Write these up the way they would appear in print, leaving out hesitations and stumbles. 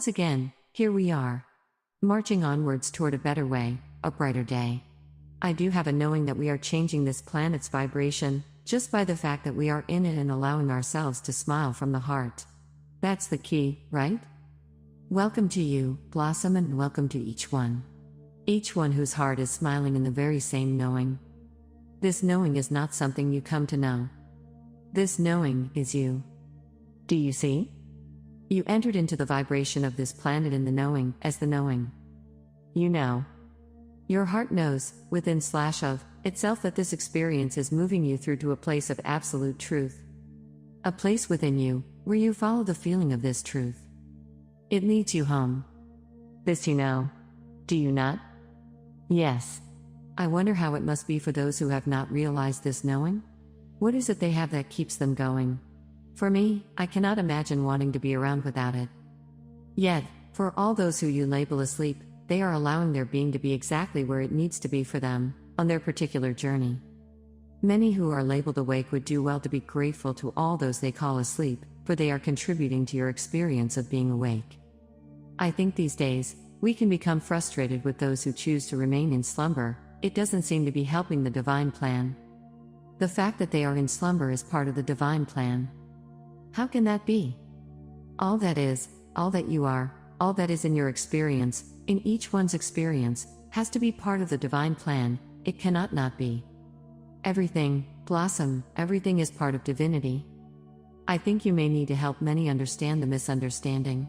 Once again, here we are, marching onwards toward a better way, a brighter day. I do have a knowing that we are changing this planet's vibration, just by the fact that we are in it and allowing ourselves to smile from the heart. That's the key, right? Welcome to you, Blossom, and welcome to each one. Each one whose heart is smiling in the very same knowing. This knowing is not something you come to know. This knowing is you. Do you see? You entered into the vibration of this planet in the knowing, as the knowing. You know. Your heart knows, within/of itself, that this experience is moving you through to a place of absolute truth. A place within you, where you follow the feeling of this truth. It leads you home. This you know. Do you not? Yes. I wonder how it must be for those who have not realized this knowing? What is it they have that keeps them going? For me, I cannot imagine wanting to be around without it. Yet, for all those who you label asleep, they are allowing their being to be exactly where it needs to be for them, on their particular journey. Many who are labeled awake would do well to be grateful to all those they call asleep, for they are contributing to your experience of being awake. I think these days, we can become frustrated with those who choose to remain in slumber. It doesn't seem to be helping the divine plan. The fact that they are in slumber is part of the divine plan. How can that be? All that is, all that you are, all that is in your experience, in each one's experience, has to be part of the divine plan. It cannot not be. Everything, Blossom, everything is part of divinity. I think you may need to help many understand the misunderstanding.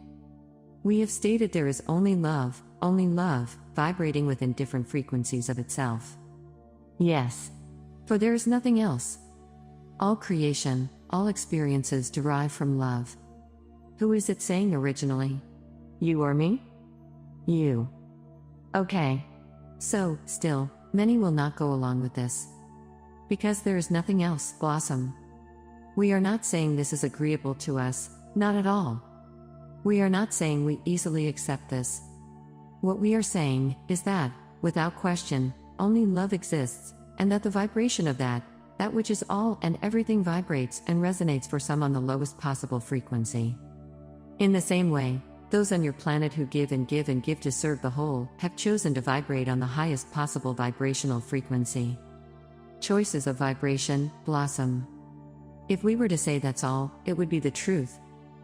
We have stated there is only love, vibrating within different frequencies of itself. Yes. For there is nothing else. All creation, all experiences derive from love. Who is it saying originally? You or me? You. Okay. So, still, many will not go along with this. Because there is nothing else, Blossom. We are not saying this is agreeable to us, not at all. We are not saying we easily accept this. What we are saying is that, without question, only love exists, and that the vibration of that which is all and everything vibrates and resonates for some on the lowest possible frequency. In the same way, those on your planet who give and give and give to serve the whole have chosen to vibrate on the highest possible vibrational frequency. Choices of vibration, Blossom. If we were to say that's all, it would be the truth.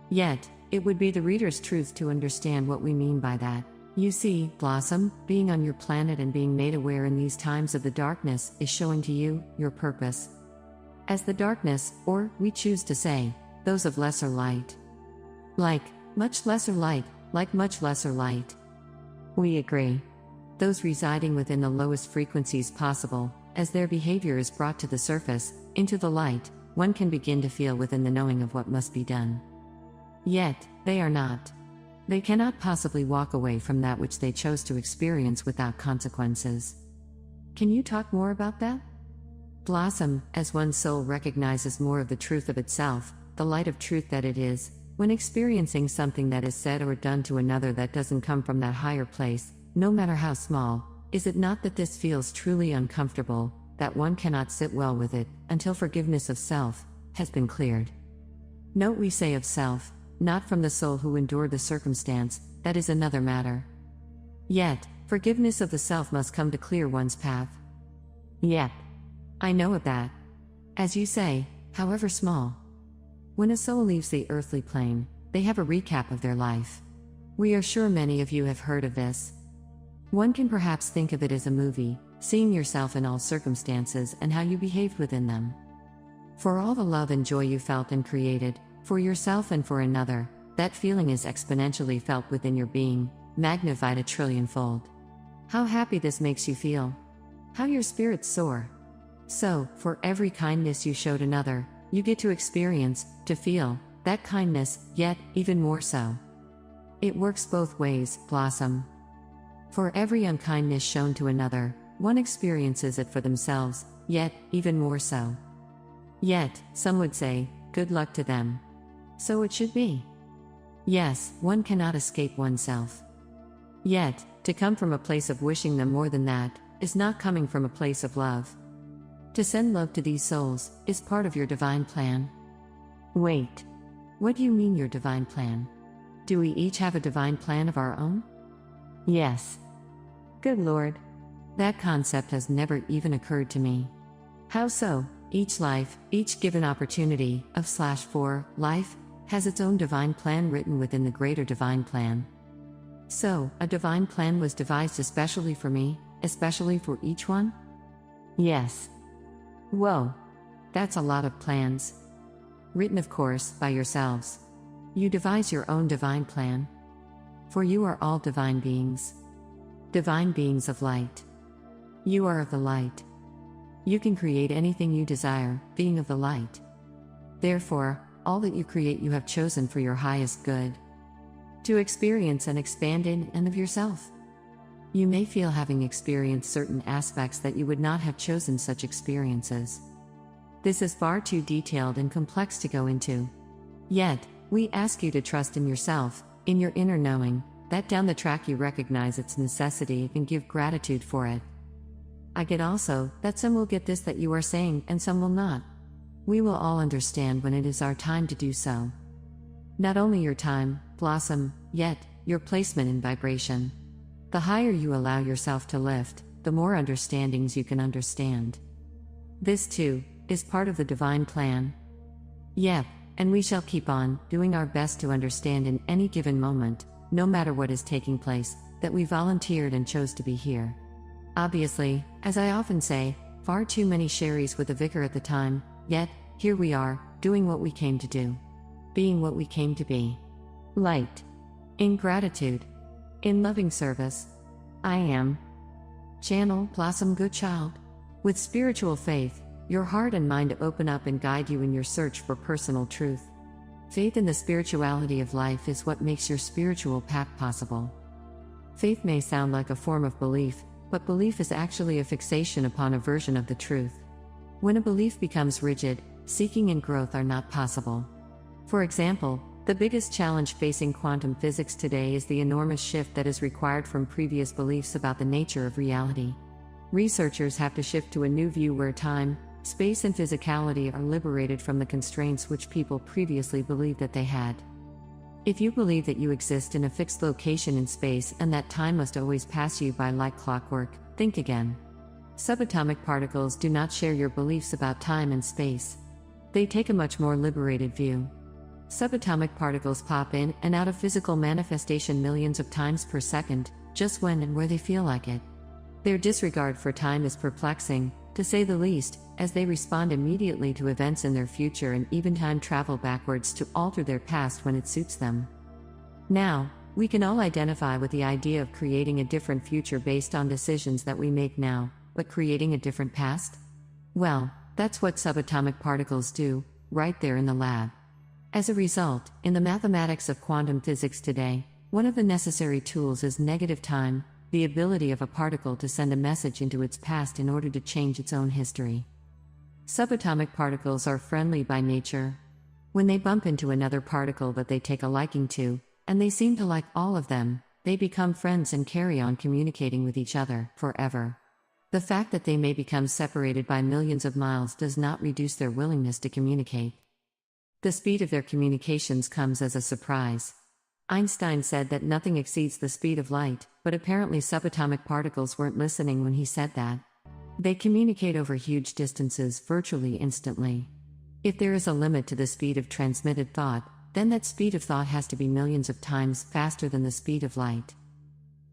Yet, it would be the reader's truth to understand what we mean by that. You see, Blossom, being on your planet and being made aware in these times of the darkness is showing to you your purpose. As the darkness, or, we choose to say, those of lesser light. Like much lesser light. We agree. Those residing within the lowest frequencies possible, as their behavior is brought to the surface, into the light, one can begin to feel within the knowing of what must be done. Yet, they are not. They cannot possibly walk away from that which they chose to experience without consequences. Can you talk more about that? Blossom, as one's soul recognizes more of the truth of itself, the light of truth that it is, when experiencing something that is said or done to another that doesn't come from that higher place, no matter how small, is it not that this feels truly uncomfortable, that one cannot sit well with it, until forgiveness of self has been cleared? Note we say of self, not from the soul who endured the circumstance, that is another matter. Yet, forgiveness of the self must come to clear one's path. Yep. I know of that. As you say, however small. When a soul leaves the earthly plane, they have a recap of their life. We are sure many of you have heard of this. One can perhaps think of it as a movie, seeing yourself in all circumstances and how you behaved within them. For all the love and joy you felt and created, for yourself and for another, that feeling is exponentially felt within your being, magnified 1,000,000,000,000-fold. How happy this makes you feel. How your spirits soar. So, for every kindness you showed another, you get to experience, to feel, that kindness, yet, even more so. It works both ways, Blossom. For every unkindness shown to another, one experiences it for themselves, yet, even more so. Yet, some would say, good luck to them. So it should be. Yes, one cannot escape oneself. Yet, to come from a place of wishing them more than that, is not coming from a place of love. To send love to these souls, is part of your divine plan. Wait. What do you mean your divine plan? Do we each have a divine plan of our own? Yes. Good Lord. That concept has never even occurred to me. How so? Each life, each given opportunity, for life, has its own divine plan written within the greater divine plan. So, a divine plan was devised especially for me, especially for each one? Yes. Whoa. That's a lot of plans. Written, of course, by yourselves. You devise your own divine plan. For you are all divine beings. Divine beings of light. You are of the light. You can create anything you desire, being of the light. Therefore, all that you create you have chosen for your highest good. To experience and expand in and of yourself. You may feel having experienced certain aspects that you would not have chosen such experiences. This is far too detailed and complex to go into. Yet, we ask you to trust in yourself, in your inner knowing, that down the track you recognize its necessity and give gratitude for it. I get also that some will get this that you are saying and some will not. We will all understand when it is our time to do so. Not only your time, blossom, yet your placement in vibration. The higher you allow yourself to lift, the more understandings you can understand. This too is part of the divine plan. Yep, and we shall keep on doing our best to understand in any given moment, no matter what is taking place, that we volunteered and chose to be here. Obviously, as I often say, far too many Sherrys with the vicar at the time, yet, here we are, doing what we came to do. Being what we came to be. Light. In gratitude. In loving service. I am. Channel, blossom, good child. With spiritual faith, your heart and mind open up and guide you in your search for personal truth. Faith in the spirituality of life is what makes your spiritual path possible. Faith may sound like a form of belief, but belief is actually a fixation upon a version of the truth. When a belief becomes rigid, seeking and growth are not possible. For example, the biggest challenge facing quantum physics today is the enormous shift that is required from previous beliefs about the nature of reality. Researchers have to shift to a new view where time, space and physicality are liberated from the constraints which people previously believed that they had. If you believe that you exist in a fixed location in space and that time must always pass you by like clockwork, think again. Subatomic particles do not share your beliefs about time and space. They take a much more liberated view. Subatomic particles pop in and out of physical manifestation millions of times per second, just when and where they feel like it. Their disregard for time is perplexing, to say the least, as they respond immediately to events in their future and even time travel backwards to alter their past when it suits them. Now, we can all identify with the idea of creating a different future based on decisions that we make now, but creating a different past? Well, that's what subatomic particles do, right there in the lab. As a result, in the mathematics of quantum physics today, one of the necessary tools is negative time, the ability of a particle to send a message into its past in order to change its own history. Subatomic particles are friendly by nature. When they bump into another particle that they take a liking to, and they seem to like all of them, they become friends and carry on communicating with each other, forever. The fact that they may become separated by millions of miles does not reduce their willingness to communicate. The speed of their communications comes as a surprise. Einstein said that nothing exceeds the speed of light, but apparently subatomic particles weren't listening when he said that. They communicate over huge distances virtually instantly. If there is a limit to the speed of transmitted thought, then that speed of thought has to be millions of times faster than the speed of light.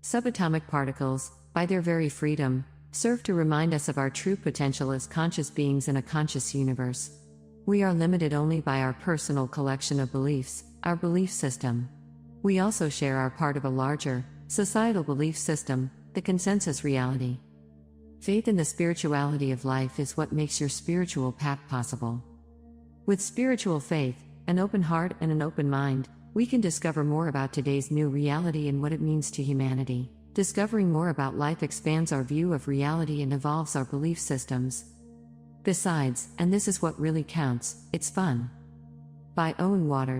Subatomic particles, by their very freedom, serve to remind us of our true potential as conscious beings in a conscious universe. We are limited only by our personal collection of beliefs, our belief system. We also share our part of a larger, societal belief system, the consensus reality. Faith in the spirituality of life is what makes your spiritual path possible. With spiritual faith, an open heart and an open mind, we can discover more about today's new reality and what it means to humanity. Discovering more about life expands our view of reality and evolves our belief systems. Besides, and this is what really counts, it's fun. By Owen Waters.